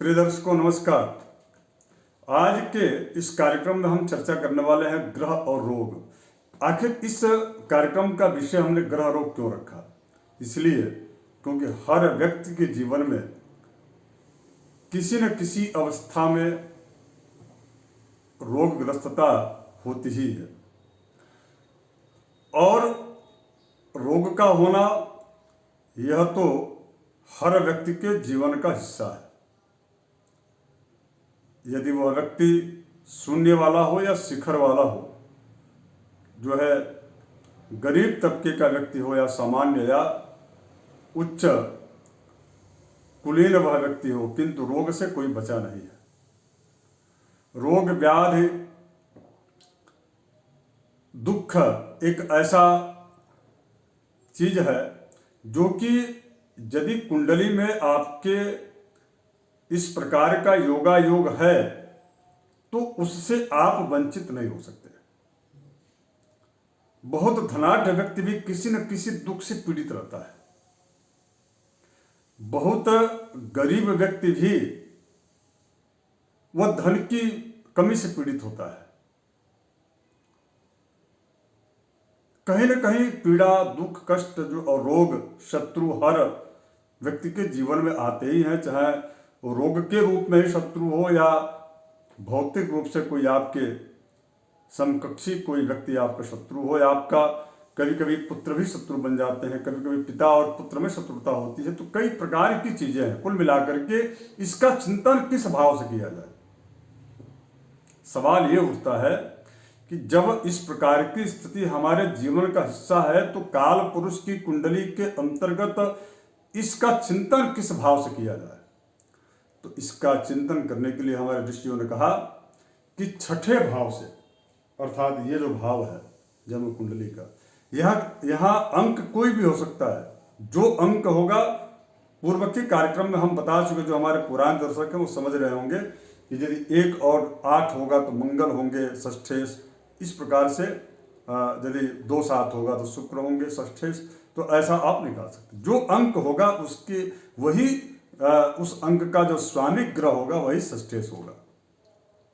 प्रिय दर्शकों नमस्कार। आज के इस कार्यक्रम में हम चर्चा करने वाले हैं ग्रह और रोग। आखिर इस कार्यक्रम का विषय हमने ग्रह रोग क्यों रखा? इसलिए क्योंकि हर व्यक्ति के जीवन में किसी न किसी अवस्था में रोगग्रस्तता होती ही है और रोग का होना यह तो हर व्यक्ति के जीवन का हिस्सा है। यदि वह व्यक्ति शून्य वाला हो या शिखर वाला हो, जो है गरीब तबके का व्यक्ति हो या सामान्य या उच्च कुलीन वह व्यक्ति हो, किंतु रोग से कोई बचा नहीं है। रोग व्याधि दुख एक ऐसा चीज है जो कि यदि कुंडली में आपके इस प्रकार का योगायोग है तो उससे आप वंचित नहीं हो सकते। बहुत धनाढ्य व्यक्ति भी किसी न किसी दुख से पीड़ित रहता है। बहुत गरीब व्यक्ति भी वह धन की कमी से पीड़ित होता है। कहीं न कहीं पीड़ा, दुख, कष्ट जो और रोग, शत्रु हर व्यक्ति के जीवन में आते ही हैं, चाहे वो रोग के रूप में शत्रु हो या भौतिक रूप से कोई आपके समकक्षी कोई व्यक्ति आपका शत्रु हो या आपका कभी कभी पुत्र भी शत्रु बन जाते हैं, कभी कभी पिता और पुत्र में शत्रुता होती है। तो कई प्रकार की चीजें हैं। कुल मिलाकर के इसका चिंतन किस भाव से किया जाए? सवाल ये उठता है कि जब इस प्रकार की स्थिति हमारे जीवन का हिस्सा है तो काल पुरुष की कुंडली के अंतर्गत इसका चिंतन किस भाव से किया जाए? तो इसका चिंतन करने के लिए हमारे ऋषियों ने कहा कि छठे भाव से, अर्थात ये जो भाव है जन्म कुंडली का, यहाँ अंक कोई भी हो सकता है। जो अंक होगा, पूर्व के कार्यक्रम में हम बता चुके, जो हमारे पुराने दर्शक हैं वो समझ रहे होंगे कि यदि 1 और 8 होगा तो मंगल होंगे षष्ठेश। इस प्रकार से यदि 2 7 होगा तो शुक्र होंगे षष्ठेश। तो ऐसा आप निकाल सकते। जो अंक होगा उसके वही उस अंक का जो स्वामी ग्रह होगा वही षष्ठेश होगा।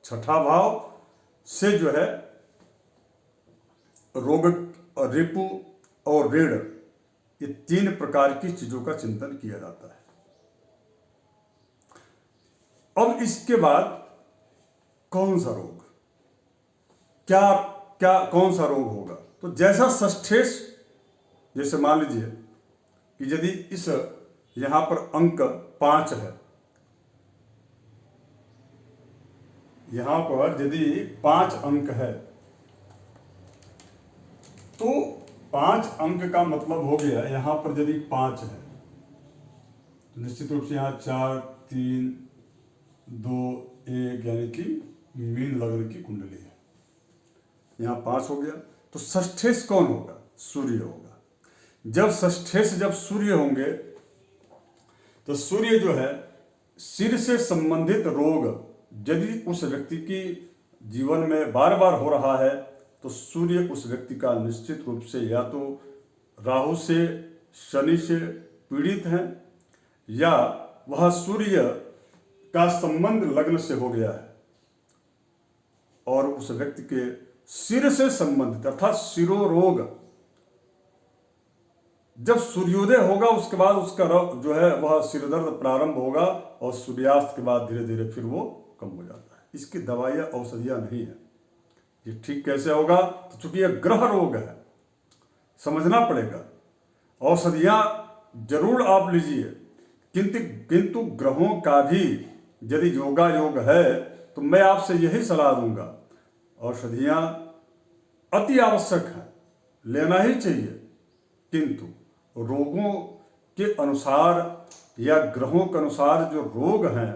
छठा भाव से जो है रोग, रिपु और ऋण, ये 3 प्रकार की चीजों का चिंतन किया जाता है। अब इसके बाद कौन सा रोग, कौन सा रोग होगा? तो जैसा षष्ठेश, जैसे मान लीजिए कि यदि इस यहां पर अंक 5 है, यहां पर यदि 5 अंक है तो 5 अंक का मतलब हो गया, यहां पर यदि 5 है तो निश्चित रूप से यहां 4 3 2 1 यानी कि मीन लग्न की कुंडली है। यहां 5 हो गया तो षष्ठेश कौन होगा? सूर्य होगा। जब षष्ठेश जब सूर्य होंगे तो सूर्य जो है सिर से संबंधित रोग यदि उस व्यक्ति की जीवन में बार बार हो रहा है तो सूर्य उस व्यक्ति का निश्चित रूप से या तो राहु से, शनि से पीड़ित है या वह सूर्य का संबंध लग्न से हो गया है और उस व्यक्ति के सिर से संबंधित अर्थात शिरोरोग, जब सूर्योदय होगा उसके बाद उसका जो है वह सिरदर्द प्रारंभ होगा और सूर्यास्त के बाद धीरे धीरे फिर वो कम हो जाता है। इसकी दवाइयाँ औषधियाँ नहीं है। ये ठीक कैसे होगा? तो चूंकि यह ग्रह रोग है, समझना पड़ेगा। औषधियाँ जरूर आप लीजिए, किंतु ग्रहों का भी यदि योगा योग है तो मैं आपसे यही सलाह दूंगा, औषधियाँ अति आवश्यक है, लेना ही चाहिए, किंतु रोगों के अनुसार या ग्रहों के अनुसार जो रोग हैं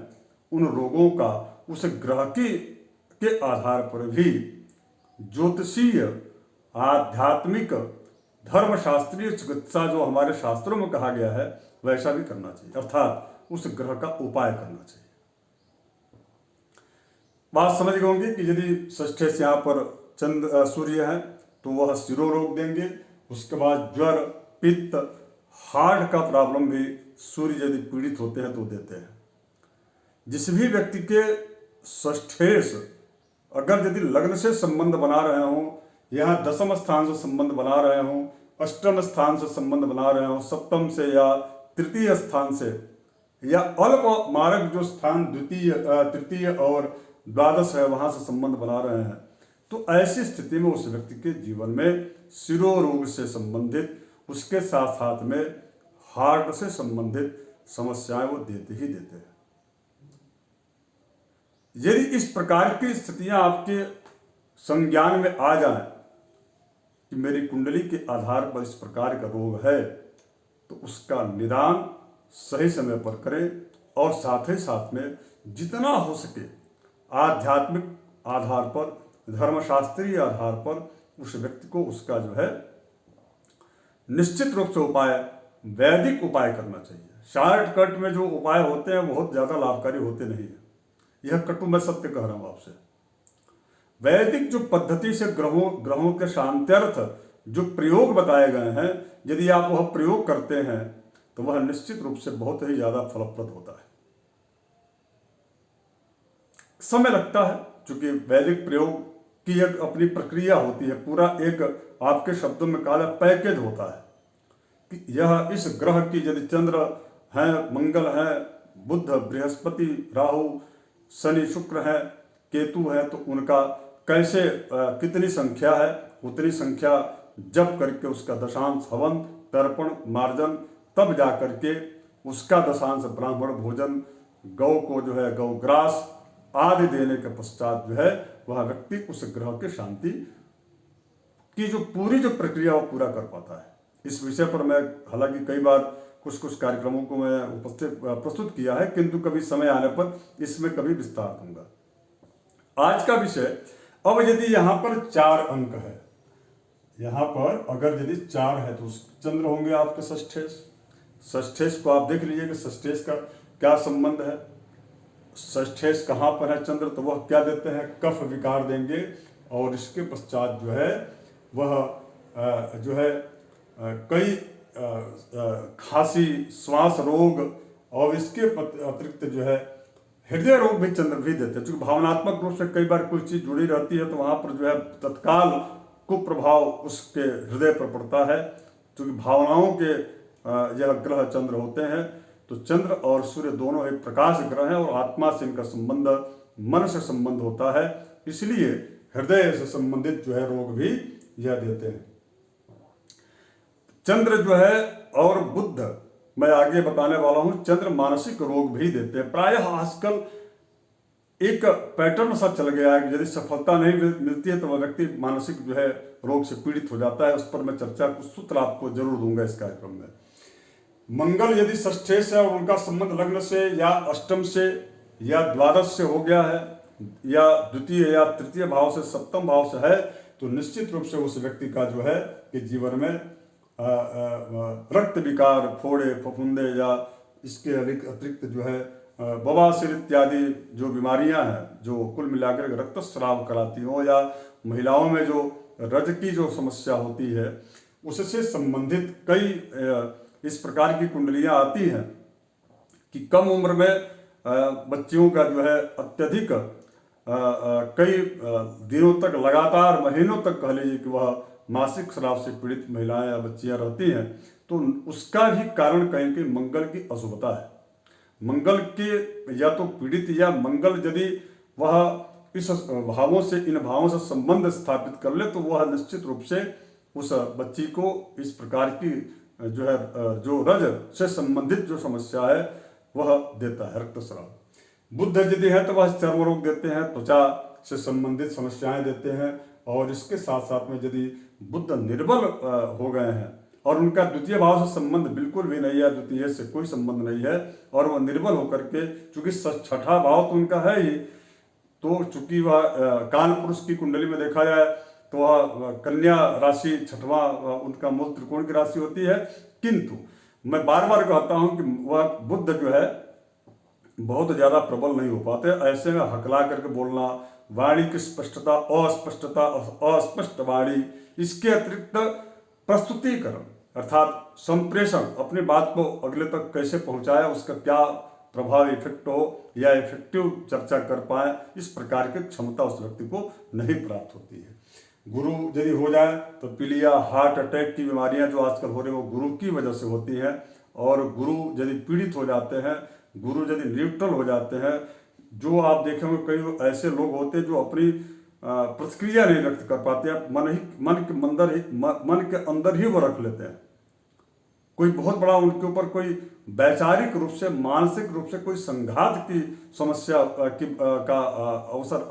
उन रोगों का उस ग्रह के आधार पर भी ज्योतिषीय, आध्यात्मिक, धर्मशास्त्रीय चिकित्सा जो हमारे शास्त्रों में कहा गया है वैसा भी करना चाहिए, अर्थात उस ग्रह का उपाय करना चाहिए। बात समझ गए होंगे कि यदि षष्ठेश यहाँ पर सूर्य है तो वह शिरोरोग देंगे। उसके बाद ज्वर, पित्त, हार्ट का प्रॉब्लम भी सूर्य यदि पीड़ित होते हैं तो देते हैं। जिस भी व्यक्ति के षष्ठेश अगर यदि लग्न से संबंध बना रहे हो, यहाँ दशम स्थान से संबंध बना रहे हो, अष्टम स्थान से संबंध बना रहे हो, सप्तम से या तृतीय स्थान से, या अल्प मारक जो स्थान द्वितीय तृतीय और द्वादश है वहां से संबंध बना रहे हैं, तो ऐसी स्थिति में उस व्यक्ति के जीवन में शिरोरोग से संबंधित, उसके साथ साथ में हार्ट से संबंधित समस्याएं वो देते ही देते हैं। यदि इस प्रकार की स्थितियां आपके संज्ञान में आ जाएं कि मेरी कुंडली के आधार पर इस प्रकार का रोग है, तो उसका निदान सही समय पर करें और साथ ही साथ में जितना हो सके आध्यात्मिक आधार पर, धर्मशास्त्रीय आधार पर उस व्यक्ति को उसका जो है निश्चित रूप से उपाय, वैदिक उपाय करना चाहिए। शॉर्टकट में जो उपाय होते हैं बहुत ज़्यादा लाभकारी होते नहीं है, यह कटु मैं सत्य कह रहा हूँ आपसे। वैदिक जो पद्धति से ग्रहों के शांत्यर्थ जो प्रयोग बताए गए हैं, यदि आप वह प्रयोग करते हैं तो वह निश्चित रूप से बहुत ही ज़्यादा फलप्रद होता है। समय लगता है, क्योंकि वैदिक प्रयोग की एक अपनी प्रक्रिया होती है, पूरा एक आपके शब्दों में कहा पैकेज होता है कि यह इस ग्रह की यदि चंद्र हैं, मंगल है, बुध, बृहस्पति, राहु, शनि, शुक्र है, केतु है, तो उनका कैसे कितनी संख्या है, उतनी संख्या जप करके उसका दशांश हवन, तर्पण, मार्जन, तब जा करके उसका दशांश ब्राह्मण भोजन, गौ को जो है गौग्रास आदि देने के पश्चात जो है वह व्यक्ति उस ग्रह के शांति की जो पूरी जो प्रक्रिया वो पूरा कर पाता है। इस विषय पर मैं हालांकि कई बार कुछ कार्यक्रमों को मैं प्रस्तुत किया है, किंतु कभी समय आने पर इसमें कभी विस्तार दूंगा। आज का विषय, अब यदि यहाँ पर 4 अंक है, यहाँ पर अगर यदि 4 है तो चंद्र होंगे आपके षष्ठेश। षष्ठेश को आप देख लीजिए कि षष्ठेश का क्या संबंध है, षष्ठेश कहाँ पर है चंद्र, तो वह क्या देते हैं, कफ विकार देंगे। और इसके पश्चात जो है वह जो है कई खांसी, श्वास रोग और इसके अतिरिक्त जो है हृदय रोग भी चंद्र भी देते हैं। क्योंकि भावनात्मक रूप से कई बार कोई चीज़ जुड़ी रहती है तो वहाँ पर जो है तत्काल कुप्रभाव उसके हृदय पर पड़ता है। क्योंकि भावनाओं के यह ग्रह चंद्र होते हैं, तो चंद्र और सूर्य दोनों एक प्रकाश ग्रह हैं और आत्मा से इनका संबंध मन से संबंध होता है, इसलिए हृदय से संबंधित जो है रोग भी यह देते हैं। चंद्र जो है और बुध, मैं आगे बताने वाला हूं, चंद्र मानसिक रोग भी देते हैं। प्रायः आजकल एक पैटर्न सा चल गया है कि यदि सफलता नहीं मिलती है तो वह व्यक्ति मानसिक जो है रोग से पीड़ित हो जाता है। उस पर मैं चर्चा कुछ सूत्र आपको जरूर दूंगा इस कार्यक्रम में। मंगल यदि षष्ठेश है और उनका संबंध लग्न से या अष्टम से या द्वादश से हो गया है या द्वितीय या तृतीय भाव से सप्तम भाव से है, तो निश्चित रूप से उस व्यक्ति का जो है कि जीवन में रक्त विकार, फोड़े, फफूंदे या इसके अतिरिक्त जो है बवासीर इत्यादि जो बीमारियां हैं जो कुल मिलाकर रक्तस्राव कराती हो, या महिलाओं में जो रज की जो समस्या होती है उससे संबंधित कई इस प्रकार की कुंडलियां आती हैं कि कम उम्र में बच्चियों का जो है अत्यधिक कई दिनों तक, लगातार महीनों तक कह लीजिए कि वह मासिक स्राव से पीड़ित महिलाएं या बच्चियां रहती हैं, तो उसका भी कारण कहीं कहीं मंगल की अशुभता है। मंगल के या तो पीड़ित या मंगल यदि वह इस भावों से, इन भावों से संबंध स्थापित कर ले तो वह निश्चित रूप से उस बच्ची को इस प्रकार की जो है जो रज से संबंधित जो समस्या है वह देता है, रक्तस्राव। बुध यदि है तो वह चर्म रोग देते हैं, त्वचा से संबंधित समस्याएं देते हैं। और इसके साथ साथ में यदि बुध निर्बल हो गए हैं और उनका द्वितीय भाव से संबंध बिल्कुल भी नहीं है, द्वितीय से कोई संबंध नहीं है, और वह निर्बल होकर के, चूंकि छठा भाव तो उनका है ही, तो चूंकि वह काल पुरुष की कुंडली में देखा जाए तो वह कन्या राशि छठवां उनका मूल त्रिकोण की राशि होती है। किंतु मैं बार बार कहता हूं कि वह बुध जो है बहुत ज्यादा प्रबल नहीं हो पाते। ऐसे में हकला करके बोलना, वाणी की स्पष्टता, अस्पष्टता, अस्पष्ट वाणी, इसके अतिरिक्त प्रस्तुतिकरण अर्थात संप्रेषण, अपनी बात को अगले तक कैसे पहुंचाया, उसका क्या प्रभावी इफेक्ट हो या इफेक्टिव चर्चा कर पाए, इस प्रकार की क्षमता उस व्यक्ति को नहीं प्राप्त होती है। गुरु यदि हो जाए तो पीलिया, हार्ट अटैक की बीमारियां जो आजकल हो रही है वो गुरु की वजह से होती हैं। और गुरु यदि पीड़ित हो जाते हैं, गुरु यदि न्यूट्रल हो जाते हैं, जो आप देखेंगे कई ऐसे लोग होते हैं जो अपनी प्रतिक्रिया नहीं व्यक्त कर पाते हैं, मन के अंदर ही वो रख लेते हैं। कोई बहुत बड़ा उनके ऊपर कोई वैचारिक रूप से, मानसिक रूप से कोई संघात की समस्या का अवसर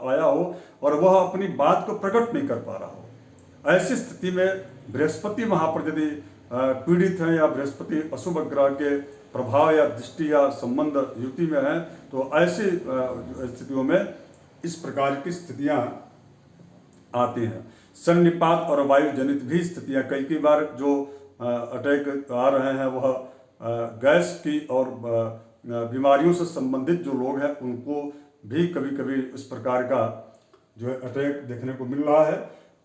आया हो और वह अपनी बात को प्रकट नहीं कर पा रहा हो। ऐसी स्थिति में बृहस्पति वहाँ पर यदि पीड़ित हैं या बृहस्पति अशुभ ग्रह के प्रभाव या दृष्टि या संबंध युति में है, तो ऐसी स्थितियों में इस प्रकार की स्थितियां आती हैं। सन्निपात और वायु जनित भी स्थितियां, कई बार जो अटैक आ रहे हैं वह गैस की और बीमारियों से संबंधित जो लोग हैं उनको भी कभी कभी इस प्रकार का जो है अटैक देखने को मिल रहा है।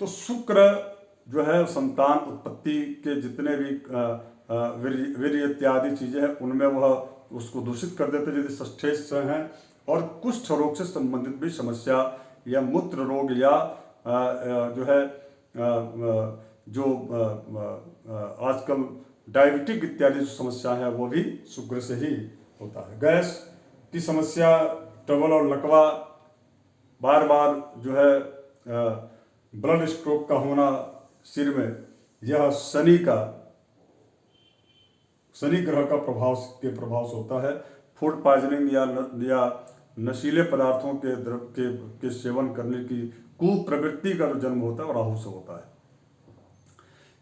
तो शुक्र जो है संतान उत्पत्ति के जितने भी वीर्य इत्यादि चीजें हैं उनमें वह उसको दूषित कर देते यदि षष्ठेश हैं। और कुष्ठ रोग से संबंधित भी समस्या या मूत्र रोग या जो है जो आजकल डायबिटिक इत्यादि जो समस्या है वो भी शुक्र से ही होता है। गैस की समस्या, ट्रबल और लकवा, बार बार जो है ब्लड स्ट्रोक का होना सिर में, यह शनि ग्रह का प्रभाव से होता है। फूड पॉइजनिंग या नशीले पदार्थों के सेवन करने की कुप्रवृत्ति का जो जन्म होता है राहु से होता है,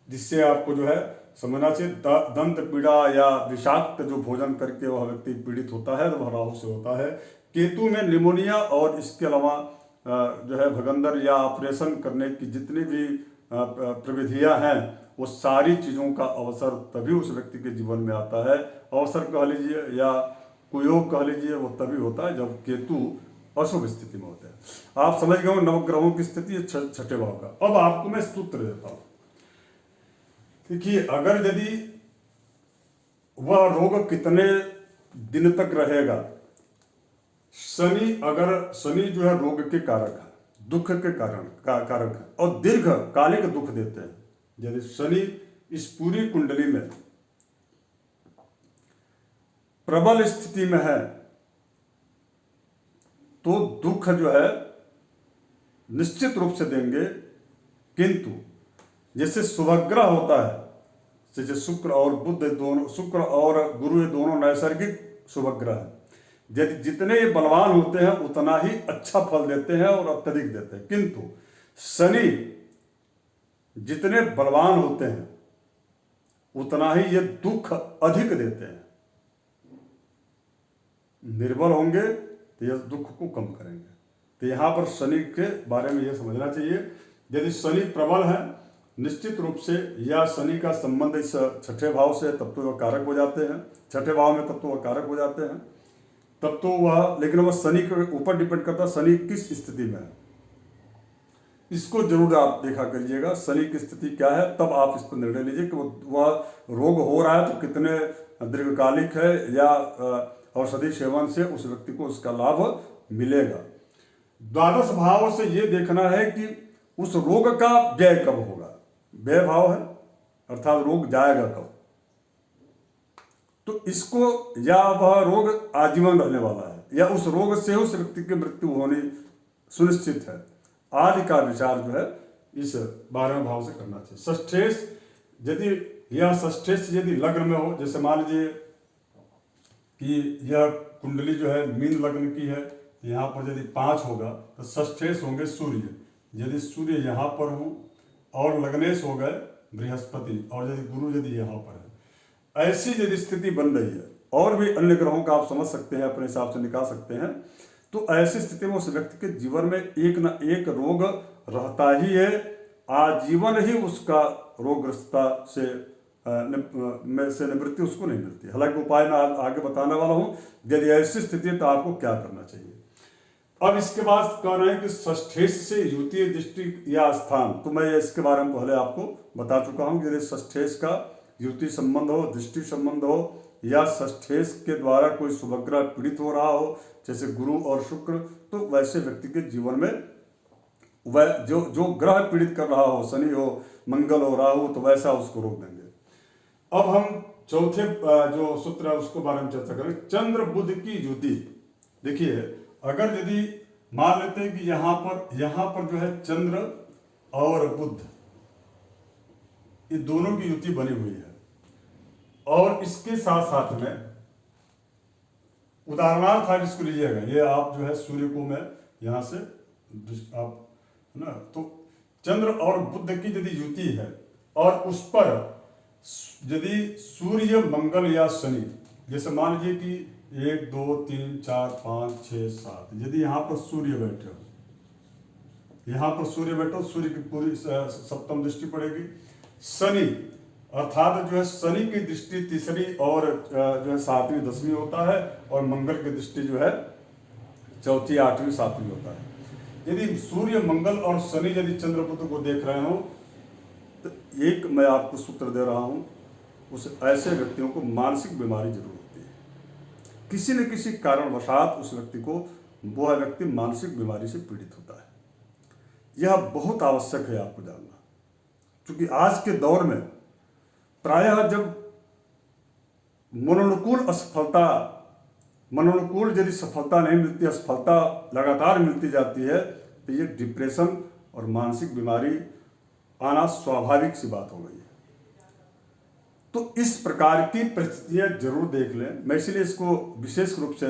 जिससे आपको जो है समझना चाहिए दंत पीड़ा या विषाक्त जो भोजन करके वह व्यक्ति पीड़ित होता है तो वह राहु से होता है। केतु में निमोनिया और इसके अलावा जो है भगंदर या ऑपरेशन करने की जितनी भी प्रविधियां हैं वो सारी चीज़ों का अवसर तभी उस व्यक्ति के जीवन में आता है। अवसर कह लीजिए या कुयोग कह लीजिए, वो तभी होता है जब केतु अशुभ स्थिति में होता है। आप समझ गए नवग्रहों की स्थिति छठे भाव का। अब आपको मैं सूत्र देता हूं। देखिए, अगर यदि वह रोग कितने दिन तक रहेगा, शनि जो है रोग के कारक है, दुख के कारक है और दीर्घकालिक दुख देते हैं। यदि शनि इस पूरी कुंडली में प्रबल स्थिति में है तो दुख जो है निश्चित रूप से देंगे, किंतु जैसे शुभग्रह होता है, जैसे शुक्र और बुध दोनों, शुक्र और गुरु ये दोनों नैसर्गिक शुभग्रह है, यदि जितने ये बलवान होते हैं उतना ही अच्छा फल देते हैं और अत्यधिक देते हैं। किंतु शनि जितने बलवान होते हैं उतना ही ये दुख अधिक देते हैं। निर्बल होंगे तो ये दुख को कम करेंगे। तो यहाँ पर शनि के बारे में यह समझना चाहिए, यदि शनि प्रबल है निश्चित रूप से, या शनि का संबंध इस छठे भाव से, तब तो वह कारक हो जाते हैं, छठे भाव में तब तो वह कारक हो जाते हैं, तब तो वह, लेकिन वह शनि के ऊपर डिपेंड करता है शनि किस स्थिति में है। इसको जरूर आप देखा करिएगा शनि की स्थिति क्या है, तब आप इस पर निर्णय लीजिए कि वह रोग हो रहा है तो कितने दीर्घकालिक है या औषधि सेवन से उस व्यक्ति को उसका लाभ मिलेगा। द्वादश भाव से ये देखना है कि उस रोग का व्यय कब होगा। व्यय भाव है अर्थात रोग जाएगा कब, तो इसको, या वह रोग आजीवन रहने वाला है या उस रोग से उस व्यक्ति की मृत्यु होनी सुनिश्चित है, आदि का विचार जो है इस 12वें भाव से करना चाहिए। षष्ठेश यदि लग्न में हो, जैसे मान लीजिए कि यह कुंडली जो है मीन लग्न की है, यहाँ पर यदि 5 होगा तो षष्ठेश होंगे सूर्य। यदि सूर्य यहाँ पर हो और लग्नेश हो गए बृहस्पति, और यदि गुरु यदि यहाँ पर है, ऐसी यदि स्थिति बन रही है, और भी अन्य ग्रहों का आप समझ सकते हैं, अपने हिसाब से निकाल सकते हैं, तो ऐसी स्थिति में उस व्यक्ति के जीवन में एक न एक रोग रहता ही है। आजीवन ही उसका रोगग्रस्तता से निवृत्ति उसको नहीं मिलती। हालांकि उपाय मैं आगे बताने वाला हूं, यदि ऐसी स्थिति है तो आपको क्या करना चाहिए। अब इसके बाद कह रहे हैं कि षष्ठेश से युतीय दृष्टि या स्थान, तो मैं इसके बारे में पहले आपको बता चुका हूं कि यदि षष्ठेश का युति संबंध हो, दृष्टि संबंध हो या षष्ठेश के द्वारा कोई शुभग्रह पीड़ित हो रहा हो, जैसे गुरु और शुक्र, तो वैसे व्यक्ति के जीवन में वह जो ग्रह पीड़ित कर रहा हो, शनि हो, मंगल हो, राहु, तो वैसा उसको रोक देंगे। अब हम चौथे जो सूत्र है उसको बारे में चर्चा करें, चंद्र बुध की युति। देखिए, अगर यदि मान लेते हैं कि यहाँ पर जो है चंद्र और बुध, ये दोनों की युति बनी हुई है, और इसके साथ साथ में उदाहरणार्थ आप इसको लीजिएगा, ये आप जो है सूर्य को मैं यहाँ से आप ना, तो चंद्र और बुध की यदि युति है और उस पर यदि सूर्य, मंगल या शनि, जैसे मान लीजिए कि 1 2 3 4 5 6 7, यदि यहाँ पर सूर्य बैठे हो, यहाँ पर सूर्य बैठो, सूर्य की पूरी सप्तम दृष्टि पड़ेगी। शनि अर्थात जो है शनि की दृष्टि तीसरी और जो है 7वीं 10वीं होता है, और मंगल की दृष्टि जो है 4वीं 8वीं 7वीं होता है। यदि सूर्य, मंगल और शनि यदि चंद्र बुध को देख रहे हो, तो एक मैं आपको सूत्र दे रहा हूं, उस ऐसे व्यक्तियों को मानसिक बीमारी जरूर होती है। किसी न किसी कारणवशात उस व्यक्ति को, वह व्यक्ति मानसिक बीमारी से पीड़ित होता है। यह बहुत आवश्यक है आपको जानना, क्योंकि आज के दौर में प्रायः जब मनोनुकूल यदि सफलता नहीं मिलती, असफलता लगातार मिलती जाती है, तो ये डिप्रेशन और मानसिक बीमारी आना स्वाभाविक सी बात हो गई है। तो इस प्रकार की परिस्थितियां जरूर देख लें। मैं इसलिए इसको विशेष रूप से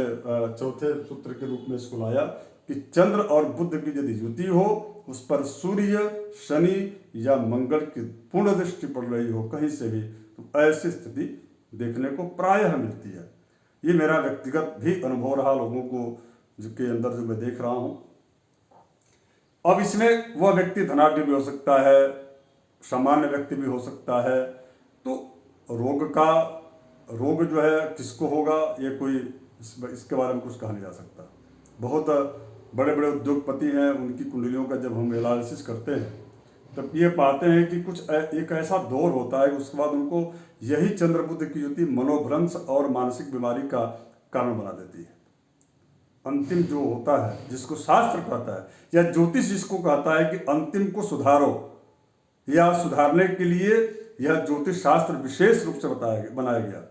चौथे सूत्र के रूप में इसको लाया कि चंद्र और बुध की यदि युति हो, उस पर सूर्य, शनि या मंगल की पूर्ण दृष्टि पड़ रही हो कहीं से भी, तो ऐसी स्थिति देखने को प्रायः मिलती है। ये मेरा व्यक्तिगत भी अनुभव रहा, लोगों को जिसके अंदर जो मैं देख रहा हूं। अब इसमें वह व्यक्ति धनाढ्य भी हो सकता है, सामान्य व्यक्ति भी हो सकता है। तो रोग जो है किसको होगा, ये कोई इसके बारे में कुछ कहा नहीं जा सकता। बहुत बड़े बड़े उद्योगपति हैं, उनकी कुंडलियों का जब हम एनालिसिस करते हैं तब ये पाते हैं कि कुछ एक ऐसा दौर होता है, उसके बाद उनको यही चंद्र बुध की युति मनोभ्रंश और मानसिक बीमारी का कारण बना देती है। अंतिम जो होता है, जिसको शास्त्र कहता है या ज्योतिष जिसको कहता है कि अंतिम को सुधारो या सुधारने के लिए यह ज्योतिष शास्त्र विशेष रूप से बनाया गया,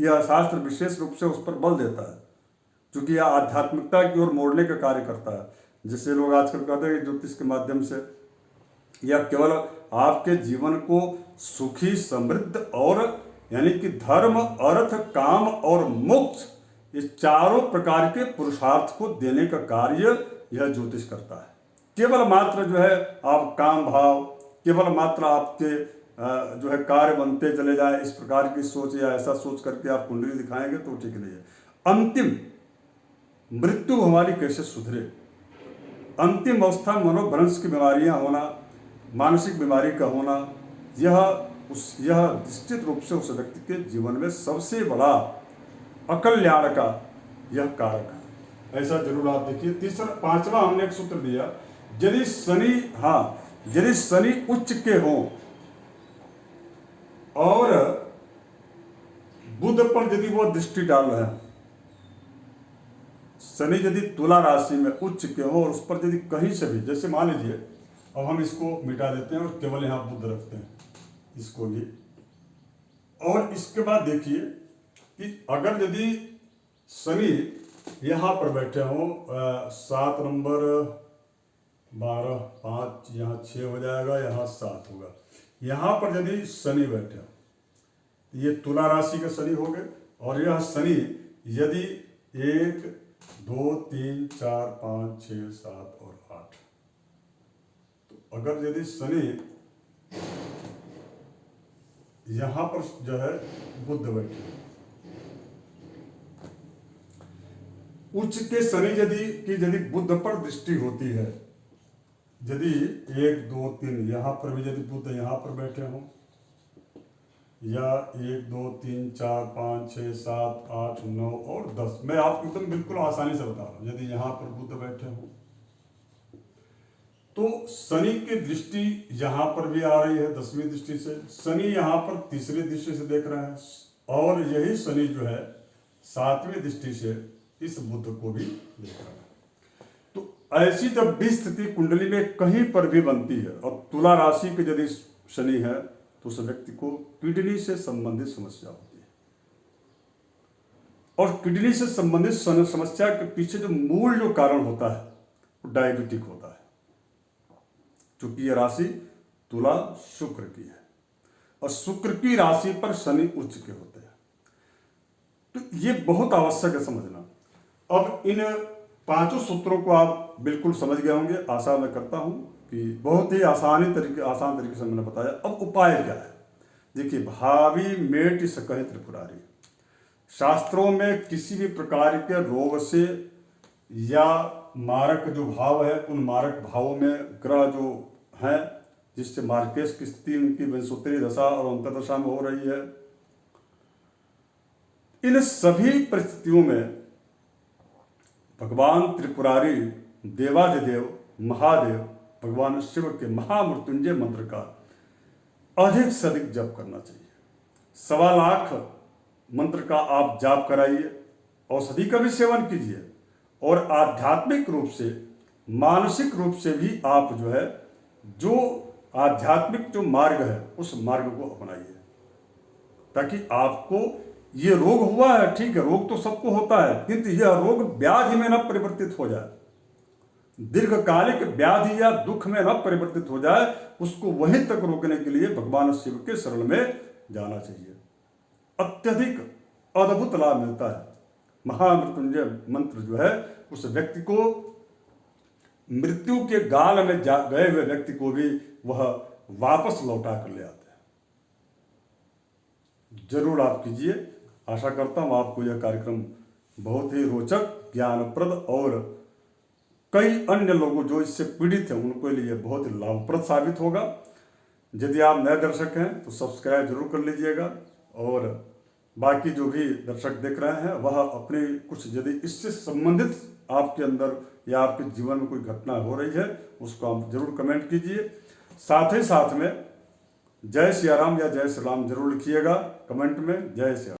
यह शास्त्र विशेष रूप से उस पर बल देता है, क्योंकि यह आध्यात्मिकता की ओर मोड़ने का कार्य करता है। जिससे लोग आजकल कहते हैं कि ज्योतिष के माध्यम से यह केवल आपके जीवन को सुखी, समृद्ध और यानी कि धर्म, अर्थ, काम और मोक्ष, ये चारों प्रकार के पुरुषार्थ को देने का कार्य यह ज्योतिष करता है। केवल मात्र जो है आप काम भाव, केवल मात्र आपके जो है कार्य बनते चले जाए, इस प्रकार की सोच या ऐसा सोच करके आप कुंडली दिखाएंगे तो ठीक नहीं है। अंतिम मृत्यु हमारी कैसे सुधरे, अंतिम अवस्था मनोभ्रंश की बीमारियां होना, मानसिक बीमारी का होना, यह निश्चित रूप से उस व्यक्ति के जीवन में सबसे बड़ा अकल्याण का यह कारक है। ऐसा जरूर आप देखिए। पांचवा हमने एक सूत्र दिया, यदि शनि उच्च के हो और बुध पर यदि वो दृष्टि डाल रहे हैं, शनि यदि तुला राशि में उच्च के हो और उस पर यदि कहीं से भी, जैसे मान लीजिए अब हम इसको मिटा देते हैं और केवल यहां बुध रखते हैं इसको भी, और इसके बाद देखिए कि अगर यदि शनि यहां पर बैठे हो 7 नंबर 12 5, यहाँ 6 हो जाएगा, यहाँ 7 होगा, यहाँ पर यदि शनि बैठे हो, ये तुला राशि के शनि हो गए, और यह शनि यदि 1 2 3 4 5 6 7 और 8, तो अगर यदि शनि यहां पर जो है बुध बैठे, उच्च के शनि यदि बुध पर दृष्टि होती है, यदि 1 2 3 यहां पर भी यदि बुध यहां पर बैठे हों, या 1 2 3 4 5 6 7 8 9 और 10, मैं आपको एकदम बिल्कुल आसानी से बता रहा हूं, यदि यहां पर बुध बैठे हो तो शनि की दृष्टि यहां पर भी आ रही है 10वीं दृष्टि से, शनि यहां पर तीसरी दृष्टि से देख रहे हैं और यही शनि जो है 7वीं दृष्टि से इस बुध को भी देख रहा है। तो ऐसी जब भी स्थिति कुंडली में कहीं पर भी बनती है और तुला राशि के यदि शनि है तो उस व्यक्ति को किडनी से संबंधित समस्या होती है। और किडनी से संबंधित समस्या के पीछे जो मूल जो कारण होता है वो डायबिटिक होता है, क्योंकि यह राशि तुला शुक्र की है और शुक्र की राशि पर शनि उच्च के होते हैं। तो ये बहुत आवश्यक है समझना। अब इन 5 सूत्रों को आप बिल्कुल समझ गए होंगे, आशा मैं करता हूं कि बहुत ही आसान तरीके से मैंने बताया। अब उपाय क्या है? देखिए, भावी मेट सकहि त्रिपुरारी, शास्त्रों में किसी भी प्रकार के रोग से या मारक जो भाव है उन मारक भावों में ग्रह जो हैं जिससे मार्केश की स्थिति उनकी विंशोत्तरी दशा और अंतर्दशा में हो रही है, इन सभी परिस्थितियों में भगवान त्रिपुरारी देवाधिदेव महादेव भगवान शिव के महामृत्युंजय मंत्र का अधिक से अधिक जप करना चाहिए। 1.25 लाख मंत्र का आप जाप कराइए, औषधि का भी सेवन कीजिए और आध्यात्मिक रूप से मानसिक रूप से भी आप जो है जो आध्यात्मिक जो मार्ग है उस मार्ग को अपनाइए, ताकि आपको ये रोग हुआ है, ठीक है, रोग तो सबको होता है, किंतु यह रोग व्याधि में न परिवर्तित हो जाए, दीर्घकालिक व्याधि या दुख में न परिवर्तित हो जाए, उसको वहीं तक रोकने के लिए भगवान शिव के शरण में जाना चाहिए। अत्यधिक अद्भुत लाभ मिलता है। महामृत्युंजय मंत्र जो है उस व्यक्ति को मृत्यु के गाल में गए हुए व्यक्ति को भी वह वापस लौटा कर ले आते हैं। जरूर आप कीजिए। आशा करता हूं आपको यह कार्यक्रम बहुत ही रोचक, ज्ञानप्रद और कई अन्य लोगों जो इससे पीड़ित हैं उनको लिए बहुत ही लाभप्रद साबित होगा। यदि आप नए दर्शक हैं तो सब्सक्राइब जरूर कर लीजिएगा और बाकी जो भी दर्शक देख रहे हैं वह अपने कुछ यदि इससे संबंधित आपके अंदर या आपके जीवन में कोई घटना हो रही है उसको आप जरूर कमेंट कीजिए। साथ ही साथ में जय सिया राम या जय श्री राम जरूर लिखिएगा कमेंट में। जय सिया।